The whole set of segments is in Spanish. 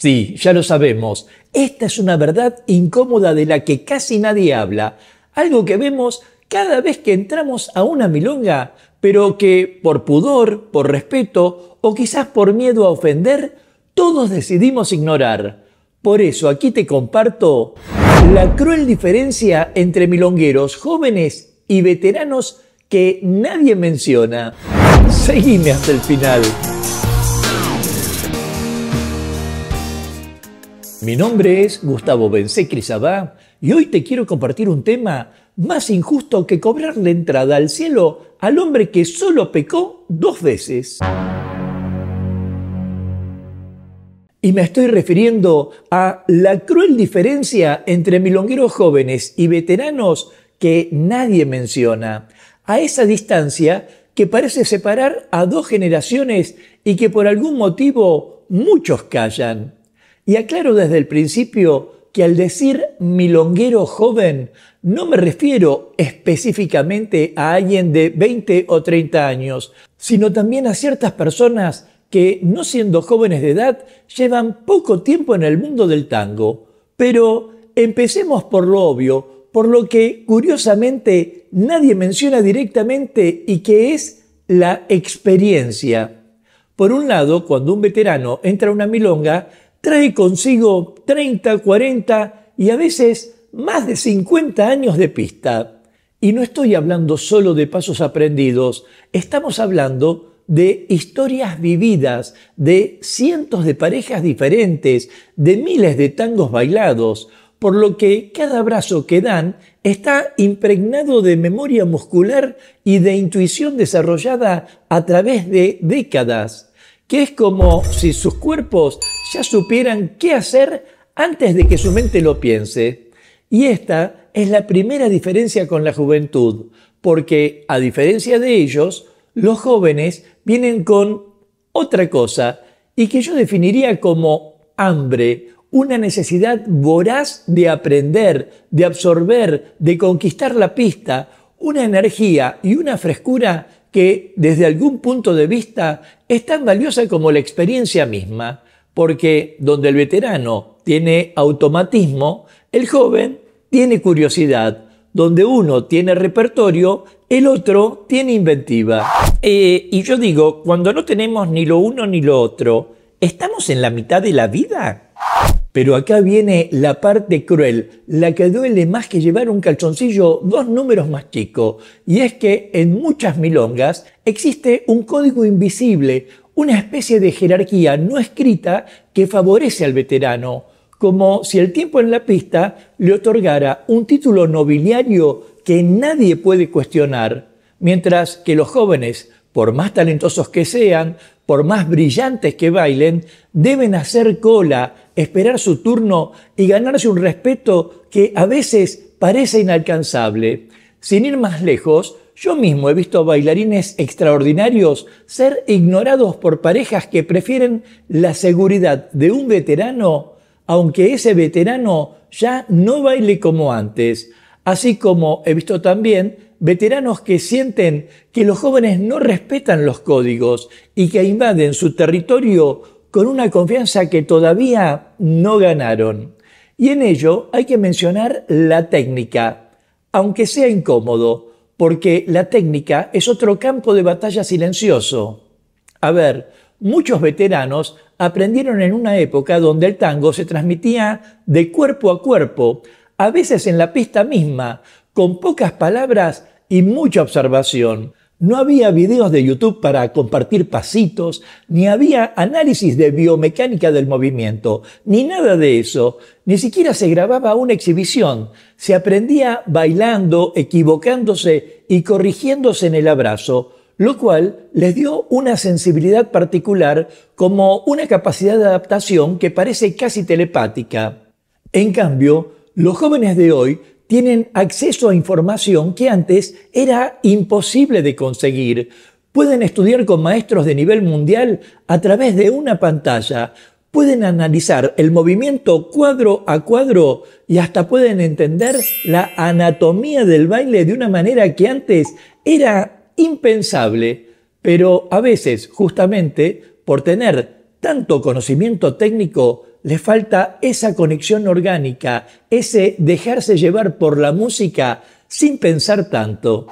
Sí, ya lo sabemos. Esta es una verdad incómoda de la que casi nadie habla. Algo que vemos cada vez que entramos a una milonga, pero que por pudor, por respeto o quizás por miedo a ofender, todos decidimos ignorar. Por eso aquí te comparto la cruel diferencia entre milongueros jóvenes y veteranos que nadie menciona. Seguime hasta el final. Mi nombre es Gustavo Bensecri-Sabá y hoy te quiero compartir un tema más injusto que cobrarle entrada al cielo al hombre que solo pecó 2 veces. Y me estoy refiriendo a la cruel diferencia entre milongueros jóvenes y veteranos que nadie menciona. A esa distancia que parece separar a 2 generaciones y que por algún motivo muchos callan. Y aclaro desde el principio que al decir milonguero joven no me refiero específicamente a alguien de 20 o 30 años, sino también a ciertas personas que, no siendo jóvenes de edad, llevan poco tiempo en el mundo del tango. Pero empecemos por lo obvio, por lo que curiosamente nadie menciona directamente y que es la experiencia. Por un lado, cuando un veterano entra a una milonga, trae consigo 30, 40 y a veces más de 50 años de pista. Y no estoy hablando solo de pasos aprendidos, estamos hablando de historias vividas, de cientos de parejas diferentes, de miles de tangos bailados, por lo que cada abrazo que dan está impregnado de memoria muscular y de intuición desarrollada a través de décadas, que es como si sus cuerpos ya supieran qué hacer antes de que su mente lo piense. Y esta es la primera diferencia con la juventud, porque a diferencia de ellos, los jóvenes vienen con otra cosa y que yo definiría como hambre, una necesidad voraz de aprender, de absorber, de conquistar la pista, una energía y una frescura que desde algún punto de vista es tan valiosa como la experiencia misma, porque donde el veterano tiene automatismo, el joven tiene curiosidad, donde uno tiene repertorio, el otro tiene inventiva. Y yo digo, cuando no tenemos ni lo uno ni lo otro, ¿estamos en la mitad de la vida? Pero acá viene la parte cruel, la que duele más que llevar un calzoncillo 2 números más chico. Y es que en muchas milongas existe un código invisible, una especie de jerarquía no escrita que favorece al veterano, como si el tiempo en la pista le otorgara un título nobiliario que nadie puede cuestionar, mientras que los jóvenes, por más talentosos que sean, por más brillantes que bailen, deben hacer cola, esperar su turno y ganarse un respeto que a veces parece inalcanzable. Sin ir más lejos, yo mismo he visto bailarines extraordinarios ser ignorados por parejas que prefieren la seguridad de un veterano, aunque ese veterano ya no baile como antes. Así como he visto también veteranos que sienten que los jóvenes no respetan los códigos y que invaden su territorio con una confianza que todavía no ganaron. Y en ello hay que mencionar la técnica, aunque sea incómodo, porque la técnica es otro campo de batalla silencioso. A ver, muchos veteranos aprendieron en una época donde el tango se transmitía de cuerpo a cuerpo, a veces en la pista misma, con pocas palabras y mucha observación. No había videos de YouTube para compartir pasitos, ni había análisis de biomecánica del movimiento, ni nada de eso. Ni siquiera se grababa una exhibición. Se aprendía bailando, equivocándose y corrigiéndose en el abrazo, lo cual les dio una sensibilidad particular, como una capacidad de adaptación que parece casi telepática. En cambio, los jóvenes de hoy tienen acceso a información que antes era imposible de conseguir. Pueden estudiar con maestros de nivel mundial a través de una pantalla. Pueden analizar el movimiento cuadro a cuadro y hasta pueden entender la anatomía del baile de una manera que antes era impensable. Pero a veces, justamente, por tener tanto conocimiento técnico, les falta esa conexión orgánica, ese dejarse llevar por la música sin pensar tanto.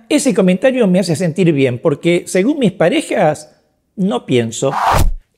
Ese comentario me hace sentir bien porque según mis parejas, no pienso.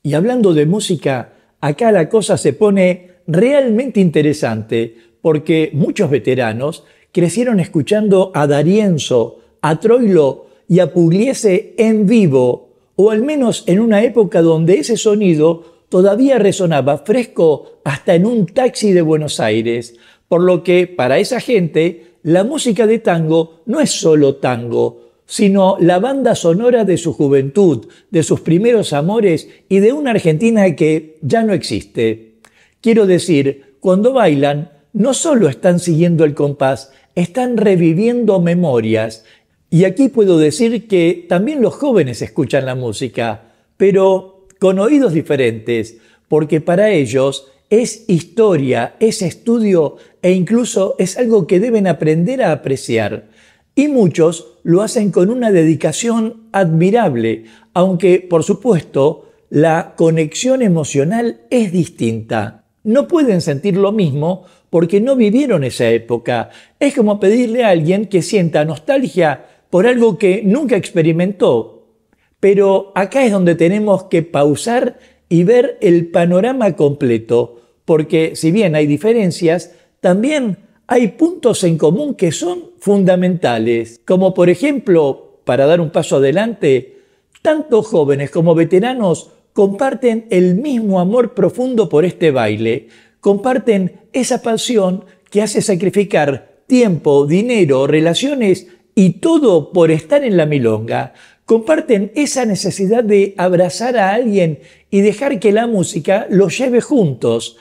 Y hablando de música, acá la cosa se pone realmente interesante porque muchos veteranos crecieron escuchando a D'Arienzo, a Troilo y a Pugliese en vivo, o al menos en una época donde ese sonido todavía resonaba fresco hasta en un taxi de Buenos Aires, por lo que para esa gente la música de tango no es solo tango, sino la banda sonora de su juventud, de sus primeros amores y de una Argentina que ya no existe. Quiero decir, cuando bailan, no solo están siguiendo el compás, están reviviendo memorias. Y aquí puedo decir que también los jóvenes escuchan la música, pero con oídos diferentes, porque para ellos es historia, es estudio e incluso es algo que deben aprender a apreciar. Y muchos lo hacen con una dedicación admirable, aunque, por supuesto, la conexión emocional es distinta. No pueden sentir lo mismo porque no vivieron esa época. Es como pedirle a alguien que sienta nostalgia por algo que nunca experimentó. Pero acá es donde tenemos que pausar y ver el panorama completo, porque si bien hay diferencias, también hay puntos en común que son fundamentales, como por ejemplo, para dar un paso adelante, tanto jóvenes como veteranos comparten el mismo amor profundo por este baile, comparten esa pasión que hace sacrificar tiempo, dinero, relaciones y todo por estar en la milonga. Comparten esa necesidad de abrazar a alguien y dejar que la música los lleve juntos,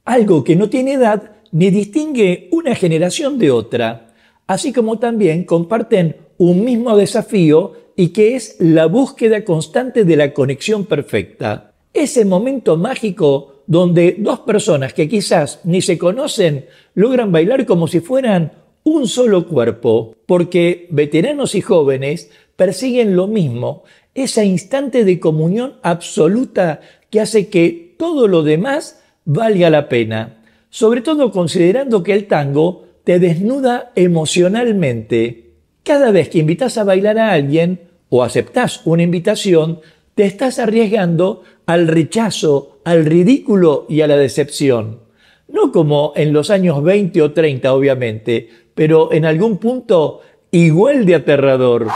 algo que no tiene edad ni distingue una generación de otra, así como también comparten un mismo desafío y que es la búsqueda constante de la conexión perfecta. Ese momento mágico donde dos personas que quizás ni se conocen logran bailar como si fueran un solo cuerpo, porque veteranos y jóvenes persiguen lo mismo, ese instante de comunión absoluta que hace que todo lo demás valga la pena, sobre todo considerando que el tango te desnuda emocionalmente. Cada vez que invitas a bailar a alguien o aceptás una invitación, te estás arriesgando al rechazo, al ridículo y a la decepción. No como en los años 20 o 30, obviamente, pero en algún punto igual de aterrador.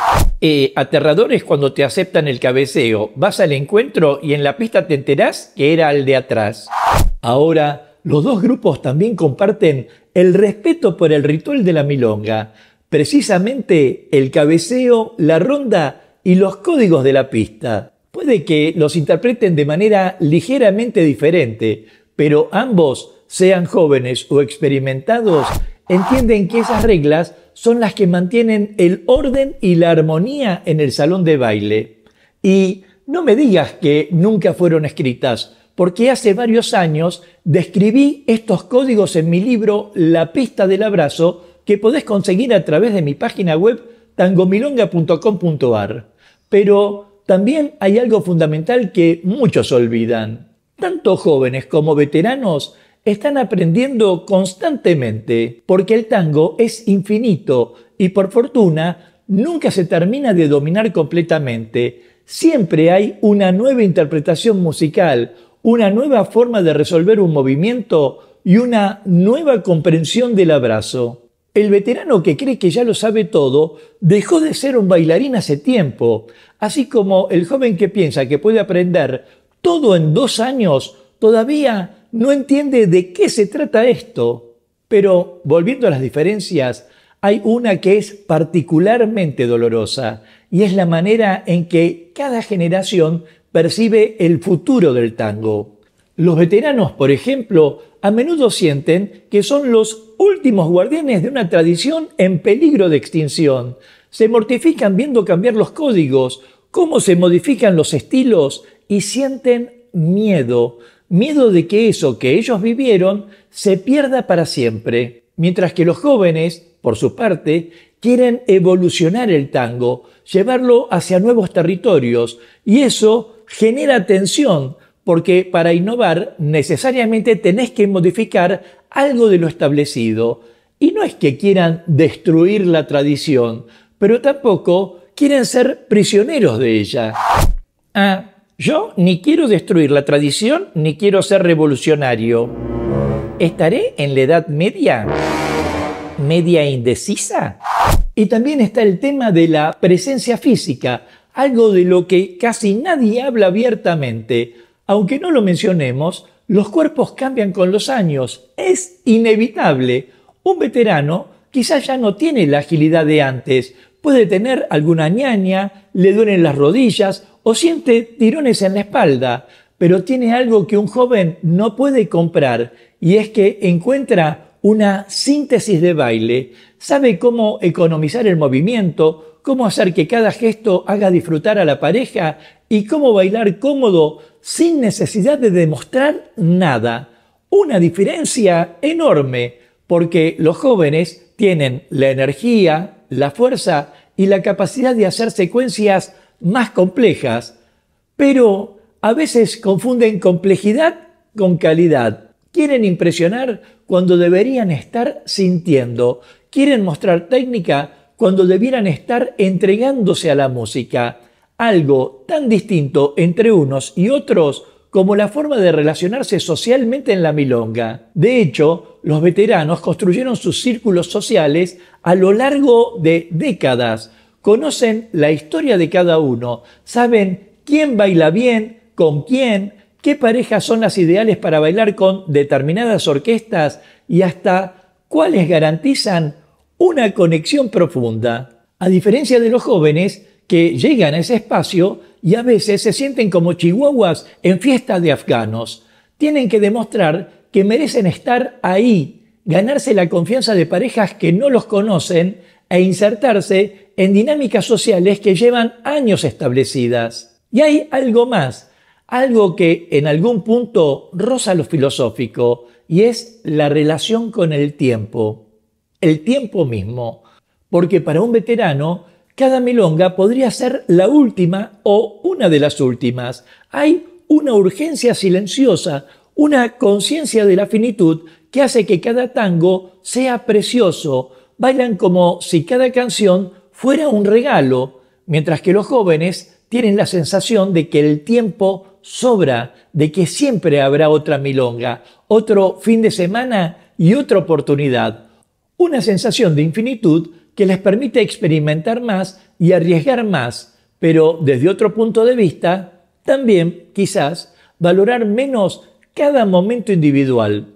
Aterrador es cuando te aceptan el cabeceo, vas al encuentro y en la pista te enterás que era el de atrás. Ahora, los dos grupos también comparten el respeto por el ritual de la milonga, precisamente el cabeceo, la ronda y los códigos de la pista. Puede que los interpreten de manera ligeramente diferente, pero ambos, sean jóvenes o experimentados, entienden que esas reglas son las que mantienen el orden y la armonía en el salón de baile. Y no me digas que nunca fueron escritas, porque hace varios años describí estos códigos en mi libro La pista del abrazo, que podés conseguir a través de mi página web tangomilonga.com.ar. Pero también hay algo fundamental que muchos olvidan. Tanto jóvenes como veteranos están aprendiendo constantemente, porque el tango es infinito y por fortuna nunca se termina de dominar completamente. Siempre hay una nueva interpretación musical, una nueva forma de resolver un movimiento y una nueva comprensión del abrazo. El veterano que cree que ya lo sabe todo dejó de ser un bailarín hace tiempo, así como el joven que piensa que puede aprender todo en 2 años todavía no entiende de qué se trata esto. Pero, volviendo a las diferencias, hay una que es particularmente dolorosa y es la manera en que cada generación percibe el futuro del tango. Los veteranos, por ejemplo, a menudo sienten que son los últimos guardianes de una tradición en peligro de extinción. Se mortifican viendo cambiar los códigos, cómo se modifican los estilos y sienten miedo de que eso que ellos vivieron se pierda para siempre. Mientras que los jóvenes, por su parte, quieren evolucionar el tango, llevarlo hacia nuevos territorios, y eso genera tensión, porque para innovar necesariamente tenés que modificar algo de lo establecido. Y no es que quieran destruir la tradición, pero tampoco quieren ser prisioneros de ella. Yo ni quiero destruir la tradición ni quiero ser revolucionario. ¿Estaré en la Edad Media? ¿Media indecisa? Y también está el tema de la presencia física, algo de lo que casi nadie habla abiertamente. Aunque no lo mencionemos, los cuerpos cambian con los años. Es inevitable. Un veterano quizás ya no tiene la agilidad de antes. Puede tener alguna ñaña, le duelen las rodillas o siente tirones en la espalda. Pero tiene algo que un joven no puede comprar, y es que encuentra una síntesis de baile. Sabe cómo economizar el movimiento, cómo hacer que cada gesto haga disfrutar a la pareja y cómo bailar cómodo sin necesidad de demostrar nada. Una diferencia enorme, porque los jóvenes tienen la energía, la fuerza y la capacidad de hacer secuencias más complejas, pero a veces confunden complejidad con calidad. Quieren impresionar cuando deberían estar sintiendo. Quieren mostrar técnica cuando debieran estar entregándose a la música. Algo tan distinto entre unos y otros como la forma de relacionarse socialmente en la milonga. De hecho, los veteranos construyeron sus círculos sociales a lo largo de décadas. Conocen la historia de cada uno, saben quién baila bien, con quién, qué parejas son las ideales para bailar con determinadas orquestas y hasta cuáles garantizan una conexión profunda. A diferencia de los jóvenes que llegan a ese espacio y a veces se sienten como chihuahuas en fiestas de afganos. Tienen que demostrar que merecen estar ahí, ganarse la confianza de parejas que no los conocen e insertarse en dinámicas sociales que llevan años establecidas. Y hay algo más, algo que en algún punto roza lo filosófico, y es la relación con el tiempo mismo. Porque para un veterano, cada milonga podría ser la última o una de las últimas. Hay una urgencia silenciosa, una conciencia de la finitud que hace que cada tango sea precioso. Bailan como si cada canción fuera un regalo, mientras que los jóvenes tienen la sensación de que el tiempo sobra, de que siempre habrá otra milonga, otro fin de semana y otra oportunidad. Una sensación de infinitud que les permite experimentar más y arriesgar más, pero desde otro punto de vista, también, quizás, valorar menos cada momento individual.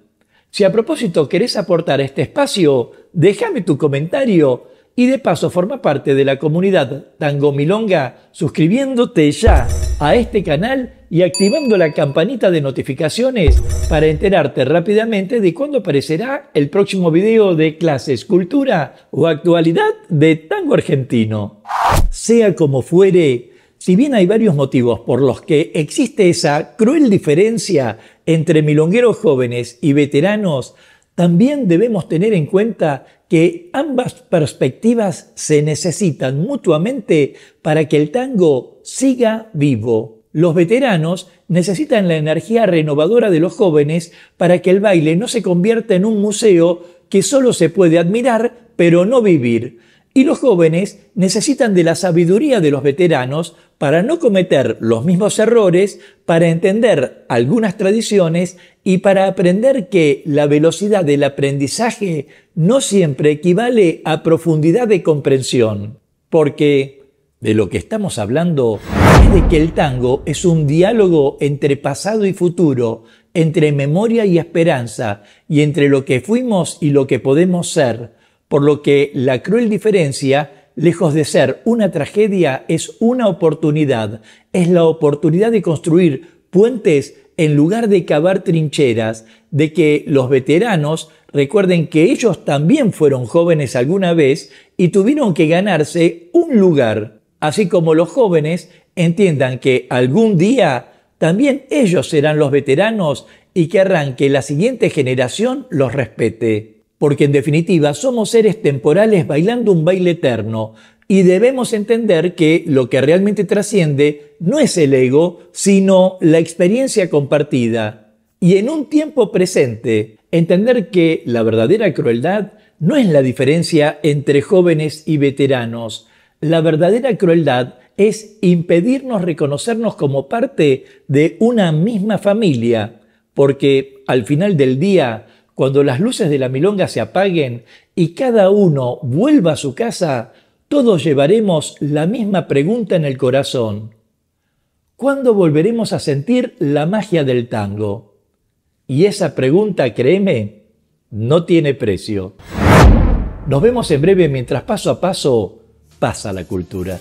Si a propósito querés aportar a este espacio, déjame tu comentario y de paso forma parte de la comunidad Tango Milonga suscribiéndote ya a este canal y activando la campanita de notificaciones para enterarte rápidamente de cuándo aparecerá el próximo video de clases, cultura o actualidad de tango argentino. Sea como fuere, si bien hay varios motivos por los que existe esa cruel diferencia entre milongueros jóvenes y veteranos, también debemos tener en cuenta que ambas perspectivas se necesitan mutuamente para que el tango siga vivo. Los veteranos necesitan la energía renovadora de los jóvenes para que el baile no se convierta en un museo que solo se puede admirar pero no vivir. Y los jóvenes necesitan de la sabiduría de los veteranos para no cometer los mismos errores, para entender algunas tradiciones y para aprender que la velocidad del aprendizaje no siempre equivale a profundidad de comprensión. Porque de lo que estamos hablando es de que el tango es un diálogo entre pasado y futuro, entre memoria y esperanza, y entre lo que fuimos y lo que podemos ser. Por lo que la cruel diferencia, lejos de ser una tragedia, es una oportunidad. Es la oportunidad de construir puentes en lugar de cavar trincheras, de que los veteranos recuerden que ellos también fueron jóvenes alguna vez y tuvieron que ganarse un lugar, así como los jóvenes entiendan que algún día también ellos serán los veteranos y querrán que la siguiente generación los respete. Porque en definitiva somos seres temporales bailando un baile eterno. Y debemos entender que lo que realmente trasciende no es el ego, sino la experiencia compartida. Y en un tiempo presente, entender que la verdadera crueldad no es la diferencia entre jóvenes y veteranos. La verdadera crueldad es impedirnos reconocernos como parte de una misma familia, porque al final del día, cuando las luces de la milonga se apaguen y cada uno vuelva a su casa, todos llevaremos la misma pregunta en el corazón. ¿Cuándo volveremos a sentir la magia del tango? Y esa pregunta, créeme, no tiene precio. Nos vemos en breve mientras paso a paso pasa la cultura.